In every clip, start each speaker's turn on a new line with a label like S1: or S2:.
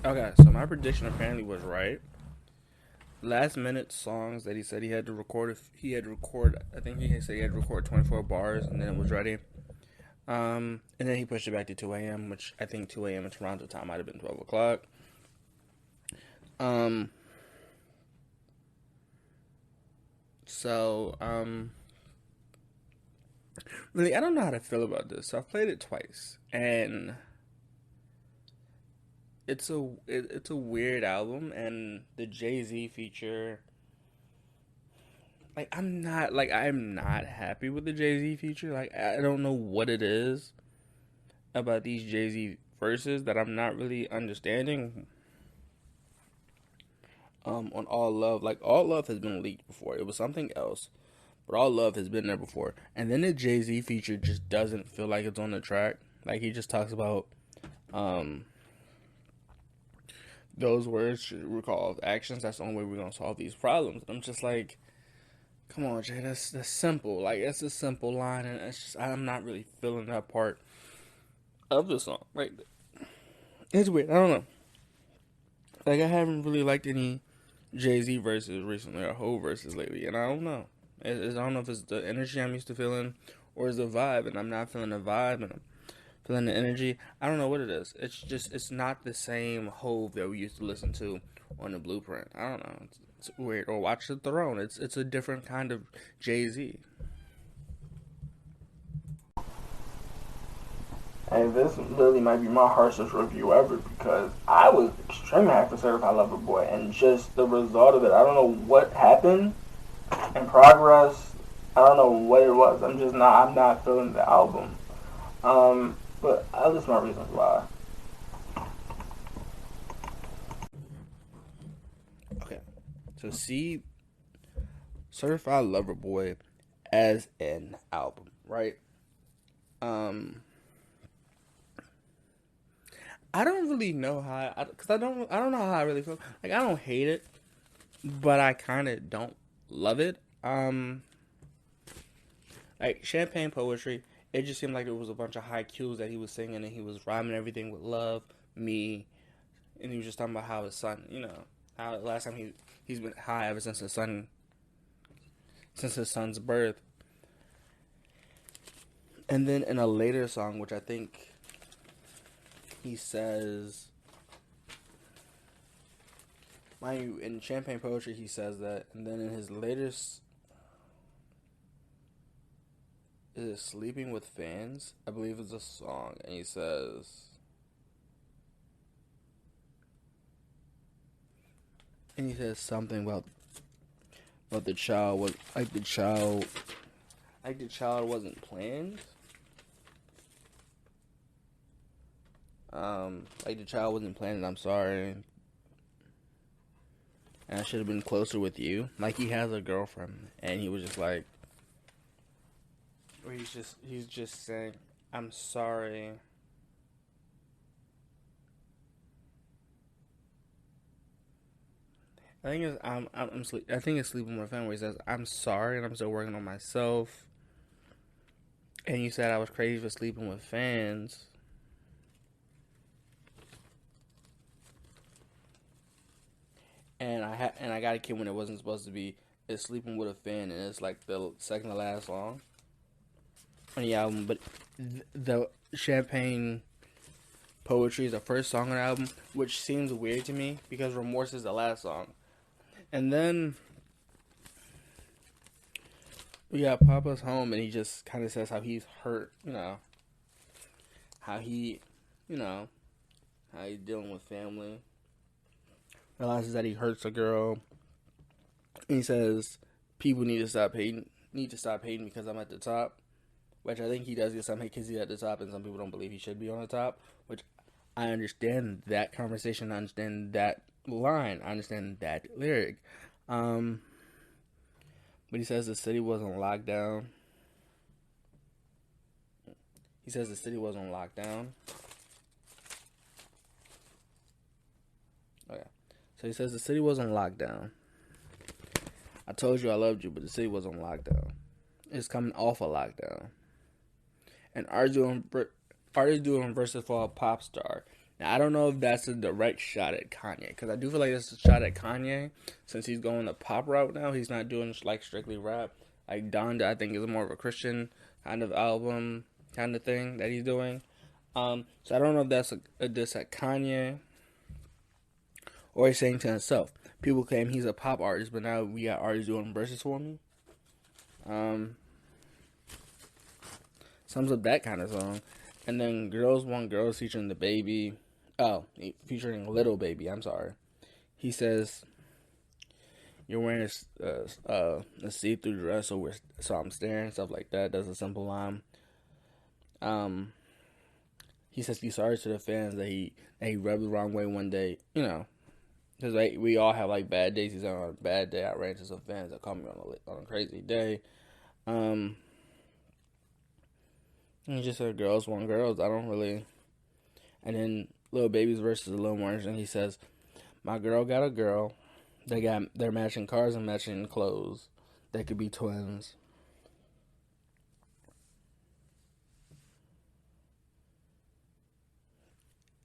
S1: Okay, so my prediction apparently was right. Last minute songs that he said he had to record. He had to record. I think he said he had to record 24 bars, and then it was ready. And then he pushed it back to 2 a.m., which I think 2 a.m. in Toronto time might have been 12 o'clock. Um, so really, I don't know how to feel about this. So I've played it twice, and it's a weird album, and the Jay Z feature. I'm not happy with the Jay Z feature. Like, I don't know what it is about these Jay Z verses that I'm not really understanding. On All Love, like All Love has been leaked before. It was something else, but All Love has been there before. And then the Jay Z feature just doesn't feel like it's on the track. Like, he just talks about um those words should recall actions. That's the only way we're gonna solve these problems. And I'm just like, come on, Jay, that's simple. Like, it's a simple line, and it's just I'm not really feeling that part of the song. Like, it's weird. I don't know. Like, I haven't really liked any Jay Z verses recently or Ho verses lately, and I don't know. I don't know if it's the energy I'm used to feeling or is the vibe, and I'm not feeling the vibe, and I'm feeling the energy. I don't know what it is. It's not the same Hove that we used to listen to on the Blueprint. I don't know. It's weird. Or Watch the Throne. It's a different kind of Jay Z.
S2: And this literally might be my harshest review ever because I was extremely happy for Certified Lover Boy and just the result of it. I don't know what happened in progress. I don't know what it was. I'm not feeling the album. But I'll list my reasons why.
S1: Okay. So see Certified Lover Boy as an album, right? Um I don't really know how cuz I don't know how I really feel. Like, I don't hate it, but I kind of don't love it. Like Champagne Poetry, it just seemed like it was a bunch of high cues that he was singing, and he was rhyming everything with love, me, and he was just talking about how his son, how last time he's been high ever since his son's birth. And then in a later song, which I think he says, mind you, in Champagne Poetry he says that, and then in his latest, is it Sleeping with Fans? I believe it's a song, and he says something about the child was like the child wasn't planned. Like the child wasn't planned. I'm sorry, and I should have been closer with you. Like, he has a girlfriend, and he was just like, or he's just saying, I'm sorry. I think I think it's Sleeping with Family. Where he says, I'm sorry, and I'm still working on myself. And you said I was crazy for sleeping with fans. And I got a kid when it wasn't supposed to be. It's Sleeping with a Fan, and it's like the second to last song on the album. But the Champagne Poetry is the first song on the album, which seems weird to me because Remorse is the last song. And then we got Papa's Home, and he just kind of says how he's hurt, how he, you know, how he's dealing with family. Realizes that he hurts a girl, and he says people need to stop hating because I'm at the top, which I think he does get some hate because he's at the top, and some people don't believe he should be on the top. Which I understand that conversation, I understand that line, I understand that lyric. Um, but he says the city was on lockdown. He says the city was on lockdown. Okay. So he says the city was on lockdown. I told you I loved you, but the city was on lockdown. It's coming off a lockdown. And artists doing verses for a pop star. Now, I don't know if that's a direct shot at Kanye, because I do feel like it's a shot at Kanye since he's going the pop route now. He's not doing like strictly rap. Like Donda, I think is more of a Christian kind of album kind of thing that he's doing. So I don't know if that's a diss at Kanye or he's saying to himself. People claim he's a pop artist, but now we got artists doing verses for me. Um, Sums up that kind of song. And then Girls Want Girls featuring the baby. Oh, featuring Little Baby. I'm sorry. He says, "You're wearing a see-through dress, so I'm staring." Stuff like that. That's a simple line. He says he's sorry to the fans that he rubbed the wrong way one day. You know, because like, we all have like bad days. He's on a bad day. I ran into some fans that called me on a crazy day. He just said girls want girls. I don't really. And then Lil Baby's verse is a little more interesting. He says, "My girl got a girl. They're matching cars and matching clothes. They could be twins."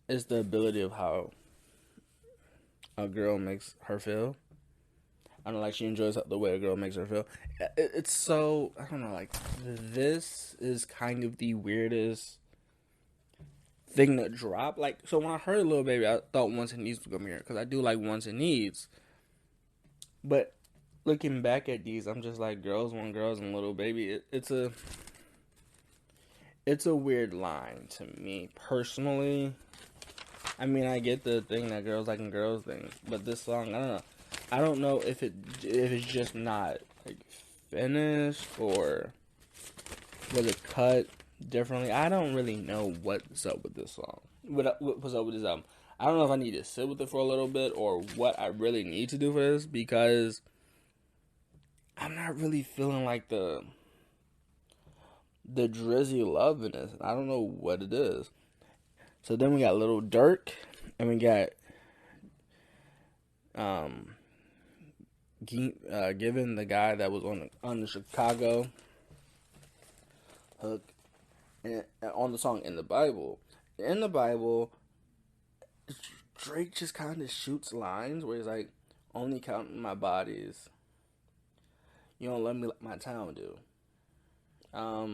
S1: It's the ability of how a girl makes her feel. I don't know, like she enjoys the way a girl makes her feel. It's so, I don't know, like this is kind of the weirdest thing to drop. Like, so when I heard Lil Baby, I thought Wants and Needs was gonna be here because I do like Wants and Needs. But looking back at these, I'm just like, Girls Want Girls and Little Baby. It's a weird line to me personally. I mean, I get the thing that girls liking girls thing, but this song, I don't know. I don't know if it's just not like finished or was it cut differently. I don't really know what's up with this song. What's up with this album? I don't know if I need to sit with it for a little bit or what I really need to do for this because I'm not really feeling like the drizzy love in this. I don't know what it is. So then we got Little Dirk and we got Given, the guy that was on the Chicago hook, and on the song In the Bible. In the Bible, Drake just kind of shoots lines where he's like, "Only counting my bodies. You don't love me like my town do." How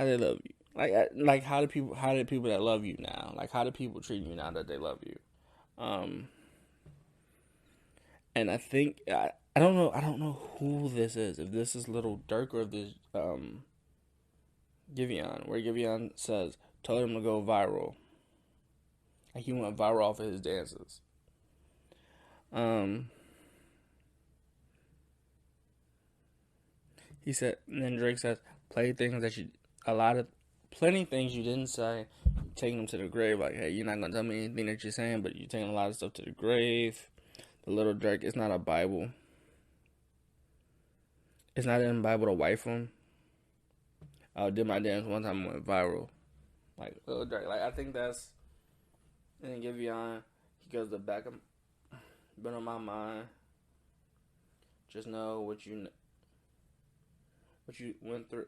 S1: do they love you? Like how do people that love you now? Like how do people treat you now that they love you? Um, and I don't know. I don't know who this is. If this is Little Dirk or if this Giveon, where Giveon says told him to go viral. Like he went viral off of his dances. Um, he said, and then Drake says, "Play things that you plenty things you didn't say, taking them to the grave. Like, hey, you're not gonna tell me anything that you're saying, but you're taking a lot of stuff to the grave." The Little Drake, it's not a Bible. It's not in the Bible to wife him. I did my dance one time and went viral. Like Little Drake, like I think that's. And then Giveon, he goes the back of been on my mind. Just know what you went through.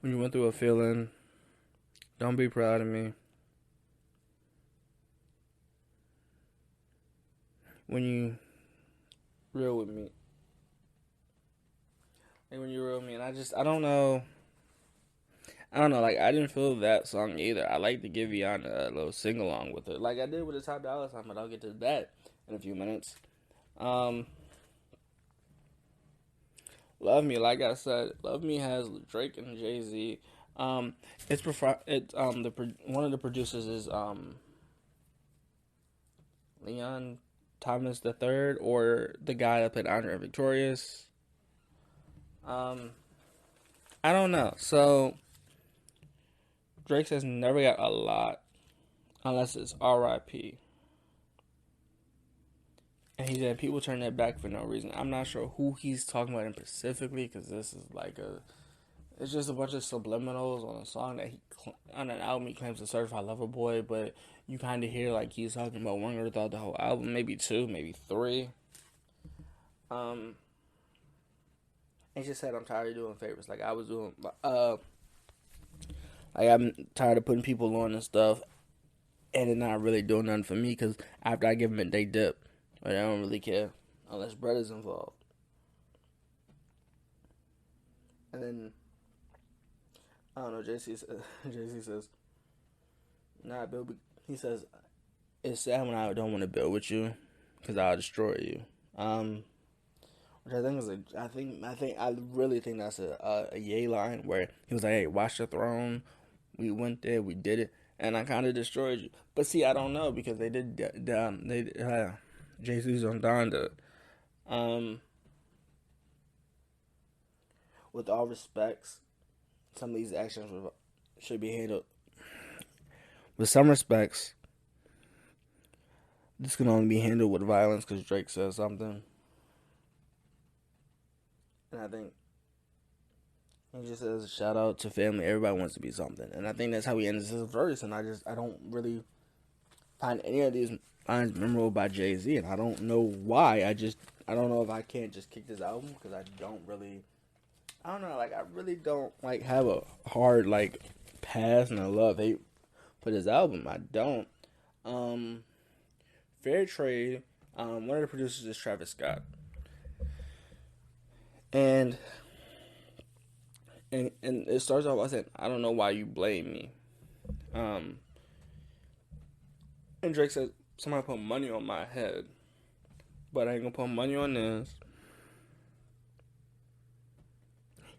S1: When you went through a feeling, don't be proud of me. When you real with me. Like when you're real with me. And I don't know. I don't know, like, I didn't feel that song either. I like to give Giveon a little sing along with it. Like I did with the Top Dollar song, but I'll get to that in a few minutes. Love Me, like I said, Love Me has Drake and Jay-Z. One of the producers is Leon Thomas the Third, or the guy that played Andre Victorious. I don't know. So Drake says never got a lot unless it's R.I.P. And he said people turn their back for no reason. I'm not sure who he's talking about in specifically because this is like it's just a bunch of subliminals on a song that on an album he claims to certified lover boy, but you kind of hear like he's talking about one girl throughout the whole album, maybe two, maybe three. He just said I'm tired of doing favors like I was doing. Like I'm tired of putting people on and stuff, and it not really doing nothing for me. Because after I give them it, they dip. Like, I don't really care unless bread is involved. And then I don't know. JC says, "Nah, Bill." He says, "It's sad when I don't want to build with you, because I'll destroy you." Which I think is I really think that's a yay line where he was like, "Hey, watch the throne. We went there, we did it, and I kind of destroyed you." But see, I don't know because they did JC's on Donda. Um, with all respects, some of these actions should be handled with some respects. This can only be handled with violence because Drake says something, and I think he just says, "Shout out to family. Everybody wants to be something," and I think that's how he ends his verse. And I don't really find any of these lines memorable by Jay Z, and I don't know why. I don't know if I can't just kick this album because I don't know, like I really don't like have a hard like pass and a love hate for this album. I don't. Um, Fair Trade. One of the producers is Travis Scott, and and it starts off by saying, "I don't know why you blame me." Um, and Drake says, "Somebody put money on my head, but I ain't gonna put money on this."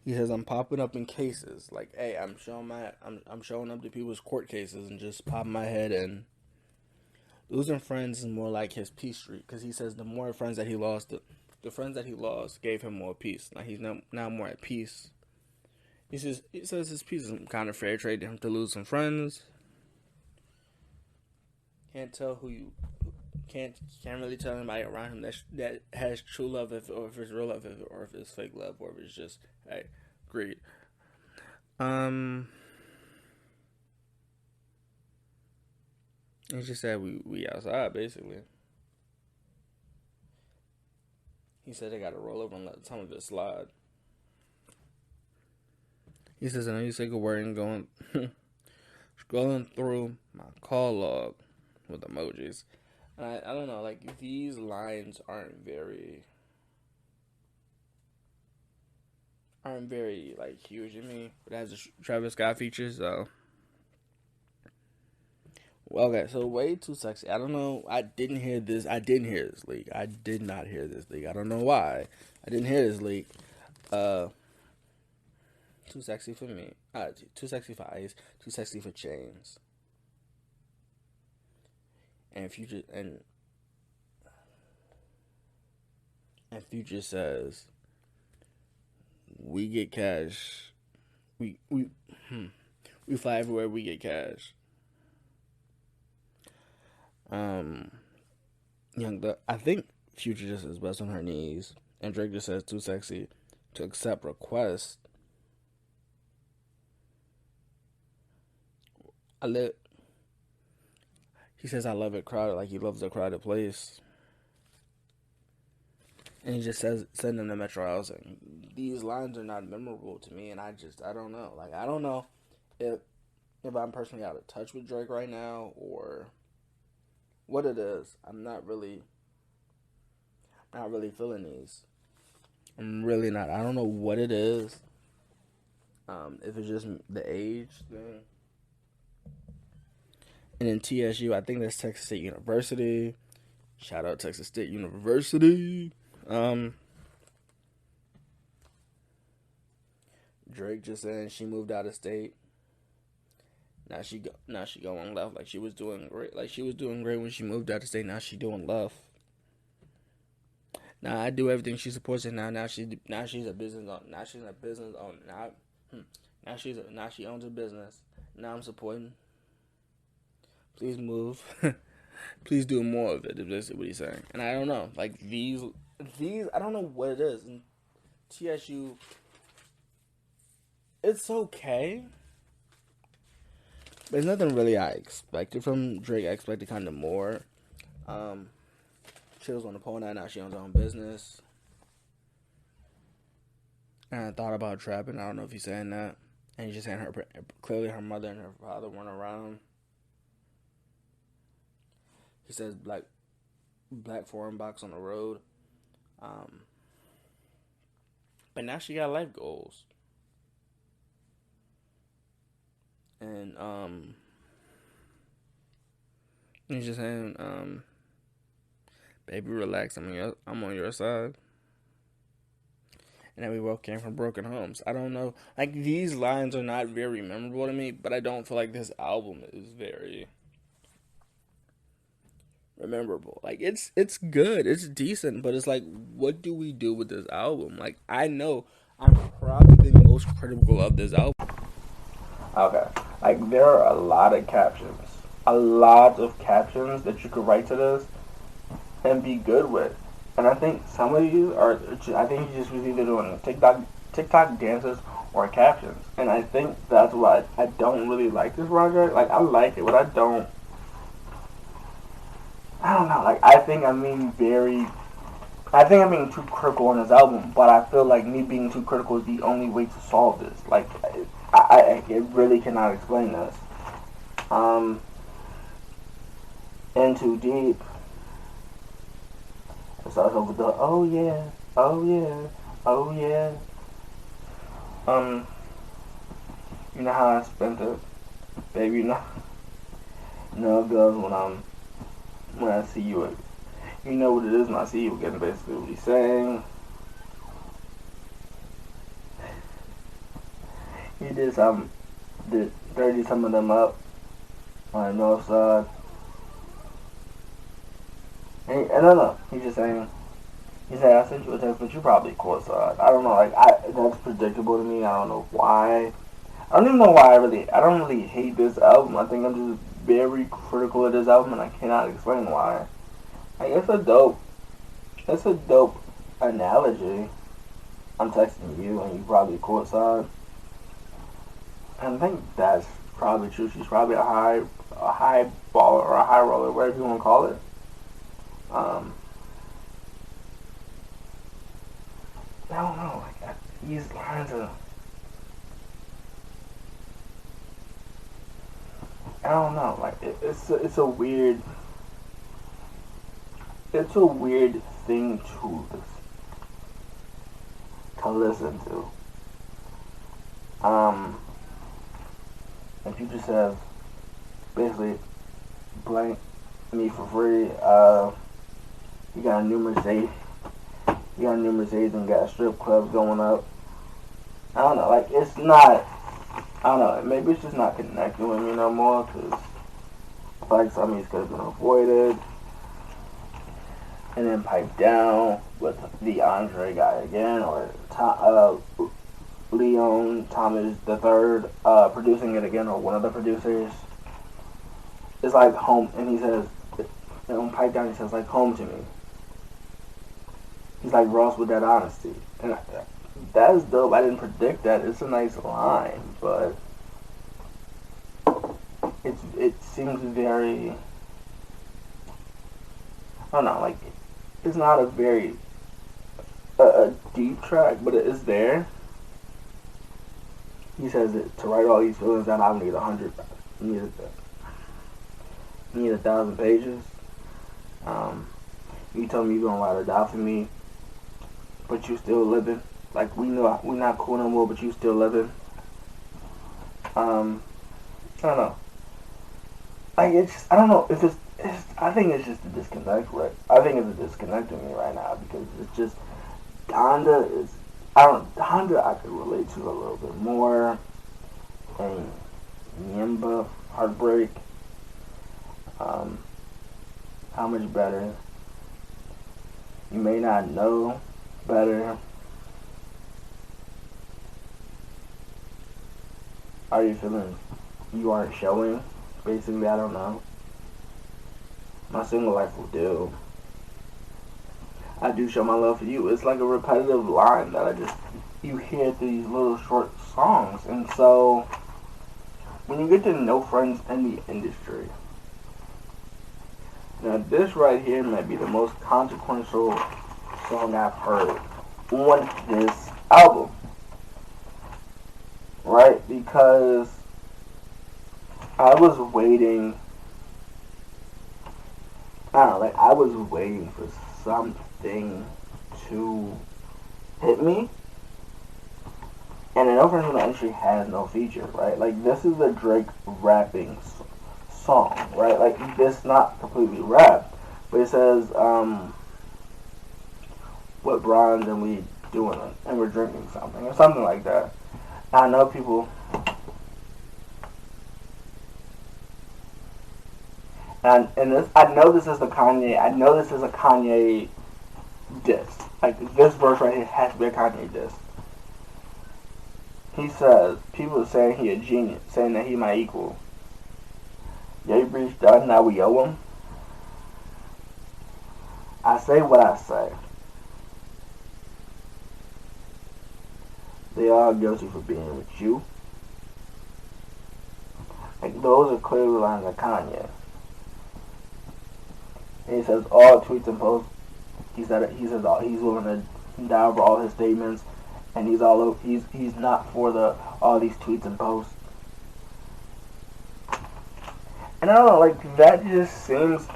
S1: He says, "I'm popping up in cases. Like, hey, I'm showing up to people's court cases and just popping my head and losing friends is more like his peace streak." Because he says the more friends that he lost, the friends that he lost gave him more peace. Like he's now more at peace. He says his peace is kind of fair trade to him to lose some friends. Can't tell who you can't really tell anybody around him that has true love or if it's real love or if it's fake love or if it's just hey greed. Um, he just said we outside basically. He said they got to roll over and let some of it slide. He says, "I know you sick of worrying going scrolling through my call log with emojis." And I don't know, like these lines aren't very like huge in me. But it has a Travis Scott feature, so well, okay. So way too sexy. I don't know. I didn't hear this. I didn't hear this leak. I did not hear this leak. I don't know why. I didn't hear this leak. Uh, Too sexy for me. Too sexy for ice. Too sexy for chains. And Future and Future says we get cash. We hmm, we fly everywhere. We get cash. Um, I think Future just is best on her knees, and Drake just says too sexy to accept requests. I live. He says I love it crowded, like he loves a crowded place, and he just says send them to Metro Housing. These lines are not memorable to me, and I don't know. Like I don't know if if I'm personally out of touch with Drake right now or what it is. I'm not really feeling these. I'm really not. I don't know what it is. If it's just the age thing. And then TSU, I think that's Texas State University. Shout out Texas State University. Um, Drake just saying she moved out of state. Now she going left like she was doing great. Like she was doing great when she moved out of state. Now she doing left. Now I do everything she supports, and now she's a business owner. Now she's a business owner. Now she owns a business. Now I'm supporting. Please move. Please do more of it. If that's what he's saying, and I don't know. Like these I don't know what it is. And TSU, it's okay, but it's nothing really I expected from Drake. I expected kind of more. Um, she was on the pole now she owns her own business. And I thought about trapping. I don't know if he's saying that. And he's just saying clearly her mother and her father weren't around. He says black foreign box on the road. Um, but now she got life goals. And he's just saying, baby, relax. I'm on your side. And that we both came from broken homes. I don't know. Like, these lines are not very memorable to me, but I don't feel like this album is very memorable. Like, it's good, it's decent, but it's like, what do we do with this album? Like, I know I'm probably the most critical of this album.
S2: Okay. Like, there are a lot of captions. A lot of captions that you could write to this and be good with. And I think some of you are, I think you just was either doing TikTok dances or captions. And I think that's why I don't really like this project. Like, I like it, but I don't know. Like, I think I'm being too critical on this album, but I feel like me being too critical is the only way to solve this. Like, it really cannot explain this. In Too Deep. It starts off with the oh yeah, oh yeah, oh yeah. You know how I spent it, baby. You know it goes when I see you. You know what it is when I see you again. Basically, what he's saying. He did dirty some of them up on the north side. And I don't know. He's just saying. He said, I sent you a text, but you probably caught side. I don't know. Like, that's predictable to me. I don't know why. I don't even know why I don't really hate this album. I think I'm just very critical of this album, and I cannot explain why. Like, it's a dope analogy. I'm texting you, and you probably caught side. And I think that's probably true. She's probably a high baller or a high roller, whatever you want to call it. I don't know. Like, these lines are. I don't know. Like, it's a weird. It's a weird thing to listen to. If you just have basically blank me for free, you got a new Mercedes. You got a new Mercedes and got strip clubs going up. I don't know, like, it's not, I don't know, maybe it's just not connecting with me no more, because I feel like some of these could have been avoided. And then pipe down with the Andre guy again, or Leon Thomas III producing it again, or one of the producers. It's like home, and he says, on pipe down, he says, like, home to me. He's like Ross with that honesty. And that is dope. I didn't predict that. It's a nice line, but it seems very, I don't know, like, it's not a very a deep track, but it is there. He says it to write all these feelings down. I need 100. Need 1,000 pages. You told me you gonna ride or die for me, but you still living. Like, we know we not cool no more, but you still living. I don't know. Like, it's just, I don't know if it's I think it's just a disconnect, right? I think it's a disconnect in me right now, because it's just Donda is, Donda I could relate to a little bit more, and Yimba, Heartbreak, how much better? You may not know better. How are you feeling? You aren't showing. Basically, I don't know. My single life will do. I do show my love for you. It's like a repetitive line that you hear through these little short songs. And so, when you get to know friends in the industry, now this right here might be the most consequential song I've heard on this album. right? Because I was waiting. I don't know, like I was waiting for something to hit me, and an opening from the entry has no feature, right? Like this is a Drake rapping song, right? Like this not completely rap, but it says, "What bronze and we doing it, and we're drinking something or something like that." I know people, and this I know this is the Kanye. I know this is a Kanye diss. Like this verse right here has to be a Kanye diss. He says people are saying he a genius, saying that he my equal. Ye breach done, now we owe him. I say what I say. They are guilty for being with you. Like those are clearly lines of Kanye. And he says all tweets and posts. He says he's willing to die over all his statements, and he's not for the all these tweets and posts. And I don't know, like that just seems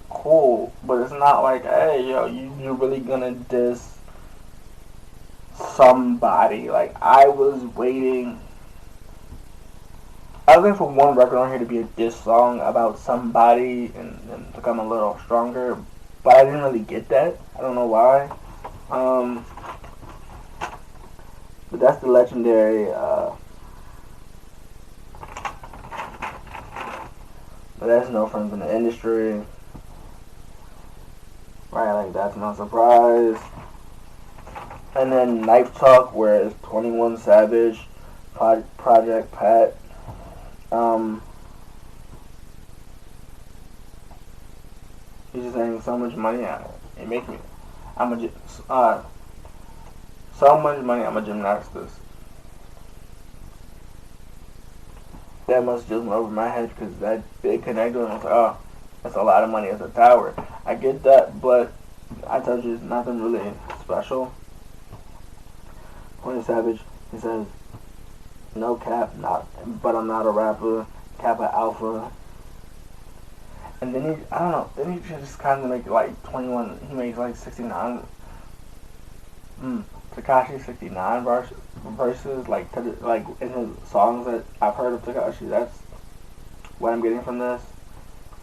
S2: cool, but it's not like, hey, yo, you're really gonna diss somebody. Like I was waiting. I was waiting for one record on here to be a diss song about somebody and become a little stronger, but I didn't really get that. I don't know why. Um, but that's the legendary. But that's no friends in the industry, right? Like that's no surprise. And then Knife Talk, where it's 21 Savage, Project Pat. He's just saying so much money on it. It makes me. I'm a so much money. I'm a gymnastist. That must just went over my head because that big connector. And I was like, oh, that's a lot of money as a tower. I get that, but I told you it's nothing really special. Twenty Savage, he says, no cap, not, but I'm not a rapper. Kappa Alpha. And then he, I don't know, then he just kind of make it like 21, he makes like 69, Tekashi 69 verses, like in his songs that I've heard of Tekashi, that's what I'm getting from this.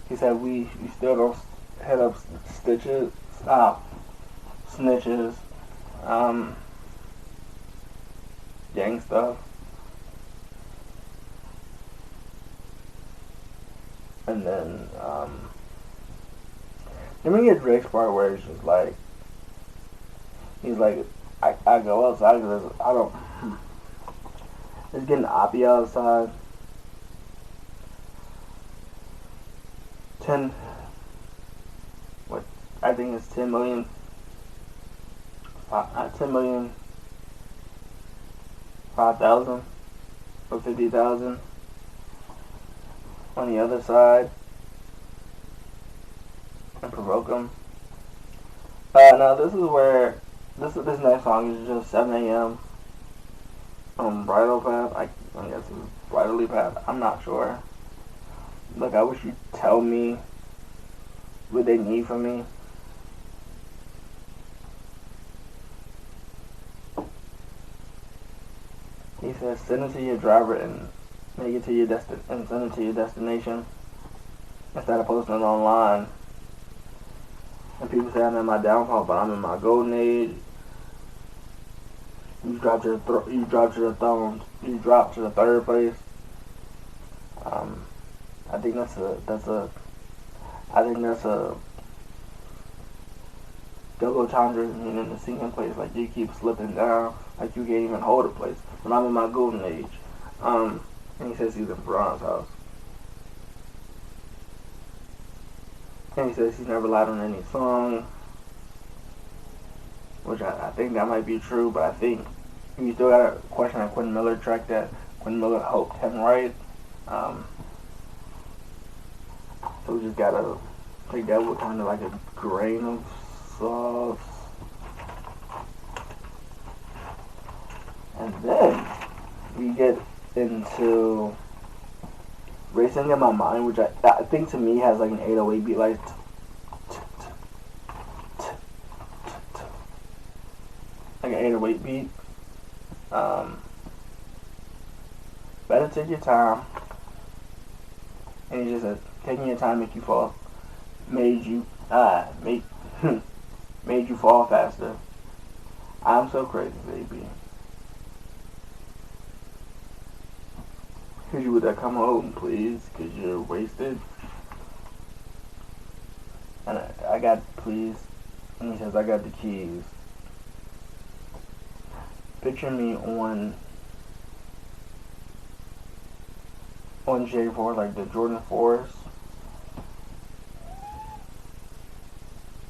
S2: He said, we still don't hit up stitches, snitches, gang stuff. And then we get Drake's part where he's just like, he's like, I go outside because I don't, it's getting oppy outside. 10, what, I think it's 10 million, 10 million, 5,000 or 50,000 on the other side and provoke them. Now this is where this next song is just 7 a.m. Bridal Path. I guess it's Bridally Path. I'm not sure. Look, I wish you'd tell me what they need from me. He says, send it to your driver and make it to your and send it to your destination instead of posting it online. And people say I'm in my downfall, but I'm in my golden age. You drop to the third place. I think that's a go-go challenger, meaning the sinking place. Like you keep slipping down, like you can't even hold a place. But I'm in my golden age. And he says he's in Bron's house. And he says he's never lied on any song, which I think that might be true, but I think you still got a question on Quentin Miller track that Quentin Miller hoped him right. So we just gotta take that with kind of like a grain of salt. And then we get into Racing in My Mind, which I think to me has like an 808 beat, like an 808 beat. Better take your time. And he just said, taking your time make you fall, made you make made you fall faster. I'm so crazy, baby. Could you would that come home, please? Cause you're wasted. And I got please. And he says, I got the keys. Picture me on J4, like the Jordan 4s.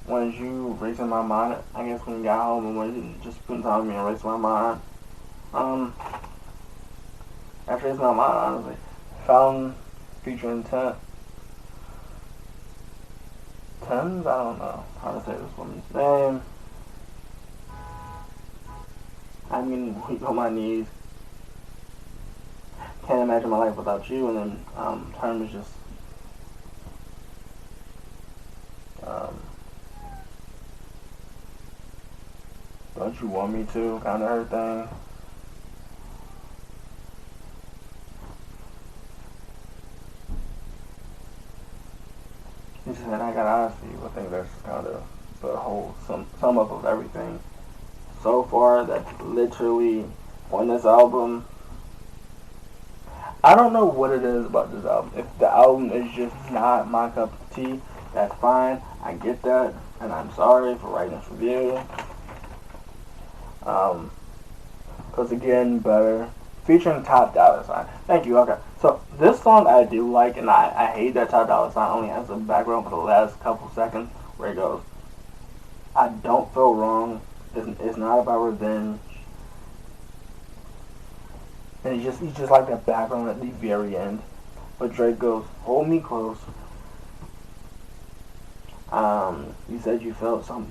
S2: When you racing my mind, I guess when you got home and when you just spend time with me and race my mind. After racing my mind, honestly, found featuring Thames. I don't know how to say this woman's name. I'm getting weak on my knees. Can't imagine my life without you. And then Term is just don't you want me to kind of her thing. He said, I got eyes for you. I think that's kind of the whole sum up of everything so far that's literally on this album. I don't know what it is about this album. If the album is just not my cup of tea, that's fine. I get that, and I'm sorry for writing this review. Because again, better. Featuring Top Dollar Sign. Thank you, okay. So, this song I do like, and I hate that Top Dollar Sign only has a background for the last couple seconds, where it goes, I don't feel wrong. It's not about revenge. And it's just like that background at the very end. But Drake goes, hold me close. You said you felt something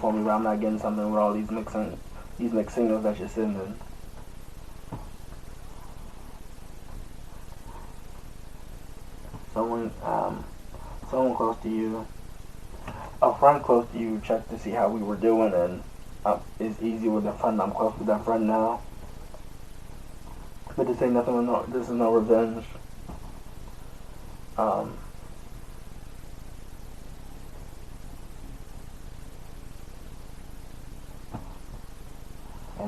S2: for me, but I'm not getting something with all these mixed signals that you're sending. Someone close to you, a friend close to you, checked to see how we were doing, and it's easy with a friend. I'm close with that friend now. But this ain't nothing. This is no revenge. And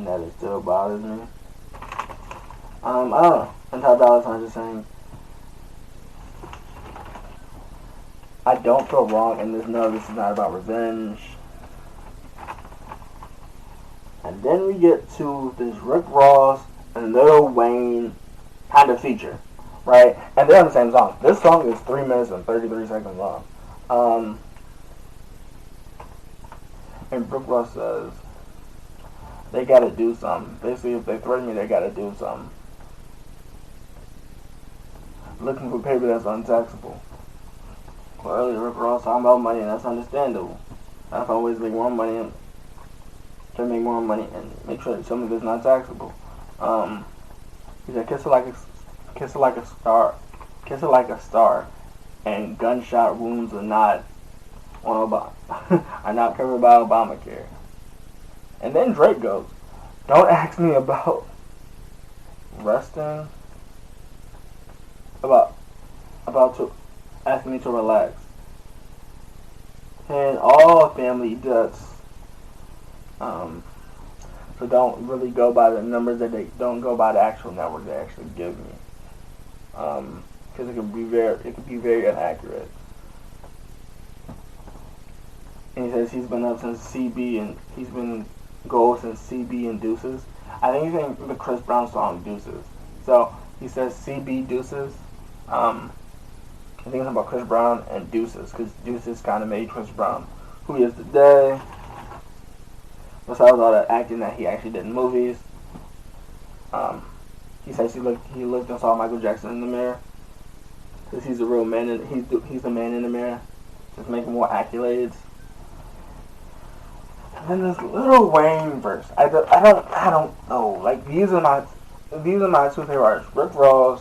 S2: that it still bothers me. I don't know. And Top Dollar Sign just saying, I don't feel wrong, and this is not about revenge. And then we get to this Rick Ross and Lil Wayne kind of feature, right? And they're on the same song. This song is 3 minutes and 33 seconds long. And Rick Ross says, they gotta do something. Basically, if they threaten me, they gotta do something. Looking for paper that's untaxable. Well, earlier Rick Ross talking about money, and that's understandable. I can always make more money and try to make more money and make sure that some of it's not taxable. He said, kiss her like a star, and gunshot wounds are not are not covered by Obamacare. And then Drake goes, don't ask me about resting, about to asking me to relax. And all family does. So don't really go by the numbers don't go by the actual numbers they actually give me. Because it could be very inaccurate. And he says he's been up since CB, and he's been gold since CB and Deuces. I think he's in the Chris Brown song Deuces. So he says CB Deuces. I think it's about Chris Brown and Deuces, because Deuces kind of made Chris Brown who he is today. Besides all the acting that he actually did in movies. He says he looked and saw Michael Jackson in the mirror, because he's a real man, and he's the man in the mirror, just making more accolades. And then this Lil Wayne verse, I don't know. Like, these are my these are my two favorite artists, Rick Ross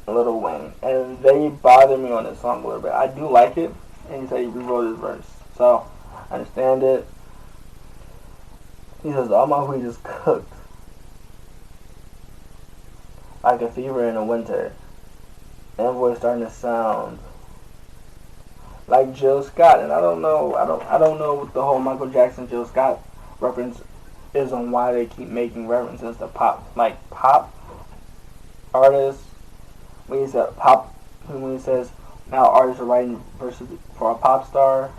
S2: and Lil Wayne, and they bother me on this song a little bit. I do like it, and he said he rewrote his verse, so I understand it. He says all my weed is cooked like a fever in the winter. Envoy starting to sound like Jill Scott, and I don't know, I don't know what the whole Michael Jackson Jill Scott reference is on why they keep making references to pop artists. When he said pop, when he says now artists are writing verses for a pop star.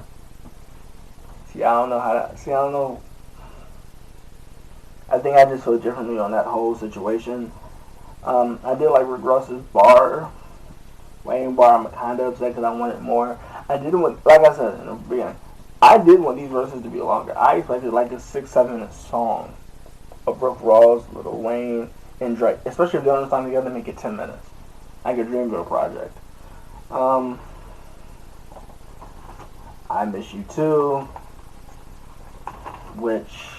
S2: See, I don't know how to. See, I don't know. I think I just feel differently on that whole situation. I did like Rick Ross's bar. Wayne bar, I'm kind of upset because I wanted more. I didn't want, like I said in the beginning, I did want these verses to be longer. I expected like a 6-7 minute song of Rick Ross, Lil Wayne, and Drake. Especially if they're on the song together, make it 10 minutes. Like a Dreamville project. I Miss You Too, which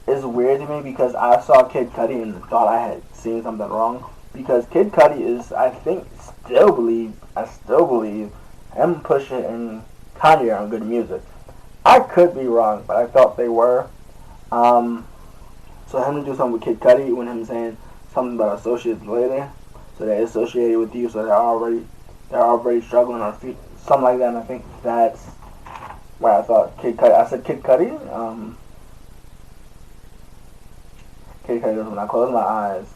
S2: is weird to me because I saw Kid Cudi and thought I had seen something wrong. Because Kid Cudi is, I still believe, him, Pusha, and Kanye are on good music. I could be wrong, but I thought they were. So him to do something with Kid Cudi, when him saying something about associates later, so they're associated with you, so they're already struggling on feet, something like that. And I think that's where I thought Kid Cudi. I said Kid Cudi. Kid Cudi, when I close my eyes,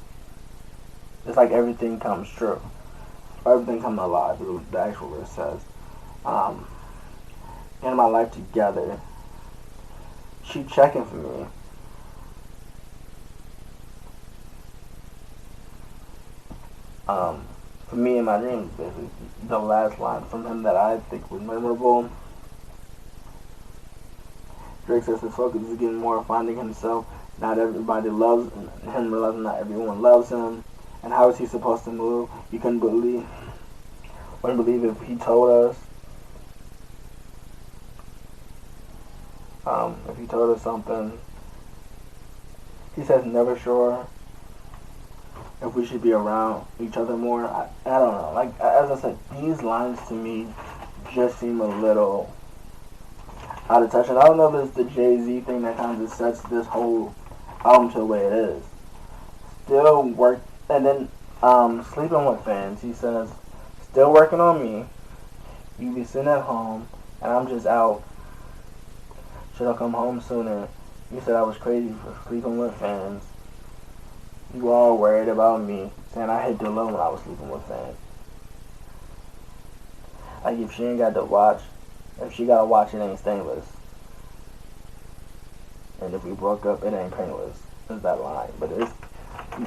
S2: it's like everything comes true. Everything comes alive, the actual verse says. In my life together, she checking for me. For me in my dreams, basically, the last line from him that I think was memorable. Drake says his focus is getting more finding himself. Not everybody loves him, realizing not everyone loves him. And how is he supposed to move? You wouldn't believe if he told us. If he told us something. He says never sure if we should be around each other more. I don't know. Like, as I said, these lines to me just seem a little out of touch. And I don't know if it's the Jay-Z thing that kind of sets this whole album to the way it is. Still work, and then sleeping with fans. He says, still working on me. You be sitting at home, and I'm just out. Should I come home sooner? You said I was crazy for sleeping with fans. You all worried about me, saying I hit the low when I was sleeping with fans. Like, if she ain't got to watch, if she gotta watch, it ain't stainless. And if we broke up, it ain't painless. Is that line. But it's,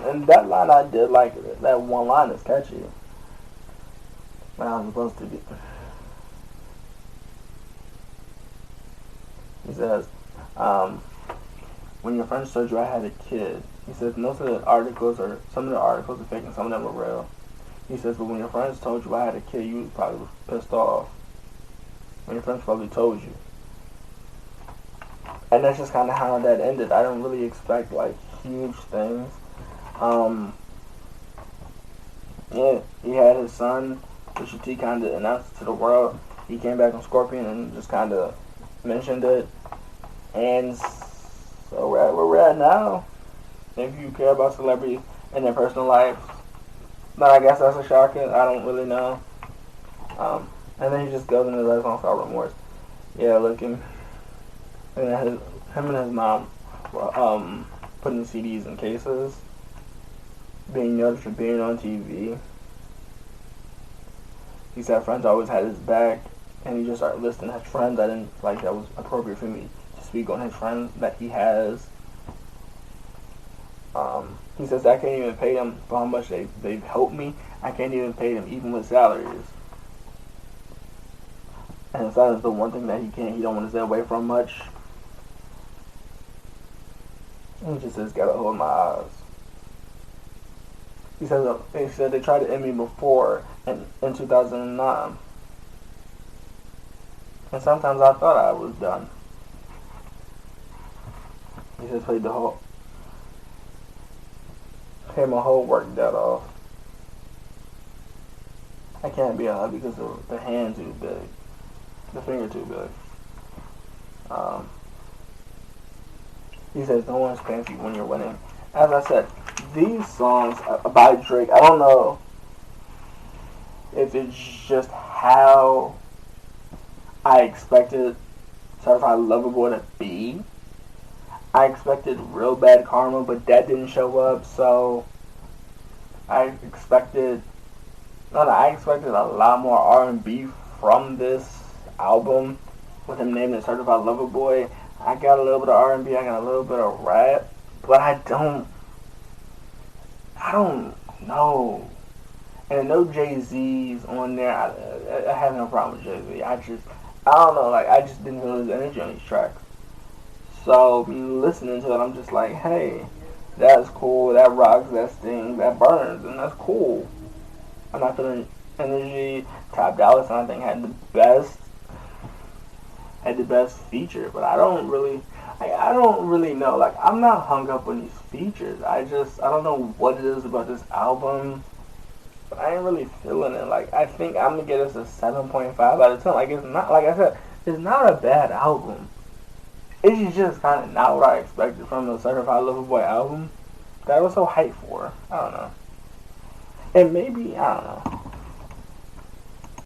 S2: and that line I did like it. That one line is catchy. When I was supposed to be. He says, when your friends told you I had a kid, he says most of the articles are, some of the articles are fake and some of them are real. He says, but when your friends told you I had a kid, you probably was pissed off. When your friends probably told you. And that's just kind of how that ended. I didn't really expect, like, huge things. Yeah, he had his son, Pusha T kind of announced it to the world. He came back on Scorpion and just kind of mentioned it. And so we're at where we're at now. If you care about celebrities and their personal lives, but I guess that's a shocker. I don't really know. And then he just goes into that song called Remorse. Yeah, looking. And him and his mom were putting CDs in cases, being noticed for being on TV. He said friends always had his back, and he just started listing his friends. I didn't feel like that was appropriate for me to speak on his friends that he has. He says I can't even pay them for how much they've helped me. I can't even pay them even with salaries. And that is the one thing that he don't want to stay away from much. He just says, gotta hold my eyes. He said they tried to end me before in 2009. And sometimes I thought I was done. He just played the whole, played my whole work dead off. I can't be on because the hand too big, the finger too big. Um, he says no one's fancy when you're winning. As I said, these songs by Drake, I don't know if it's just how I expected Certified Lover Boy to be. I expected Real Bad Karma, but that didn't show up, so I expected I expected a lot more R&B from this album with him naming it Certified Lover Boy. I got a little bit of R&B, I got a little bit of rap, but I don't know. And no Jay-Z's on there. I have no problem with Jay-Z. I don't know, like, I just didn't feel his energy on these tracks. So, listening to it, I'm just like, hey, that's cool, that rocks, that stings, that burns, and that's cool. I'm not feeling energy. Top Dollar Sign, I think, had the best feature, but I don't really know. Like, I'm not hung up on these features. I don't know what it is about this album, but I ain't really feeling it. Like, I think I'm gonna get us a 7.5 out of 10. Like, it's not, like I said, it's not a bad album. It's just kind of not what I expected from the Certified Lover Boy album that I was so hyped for. I don't know. And maybe, I don't know.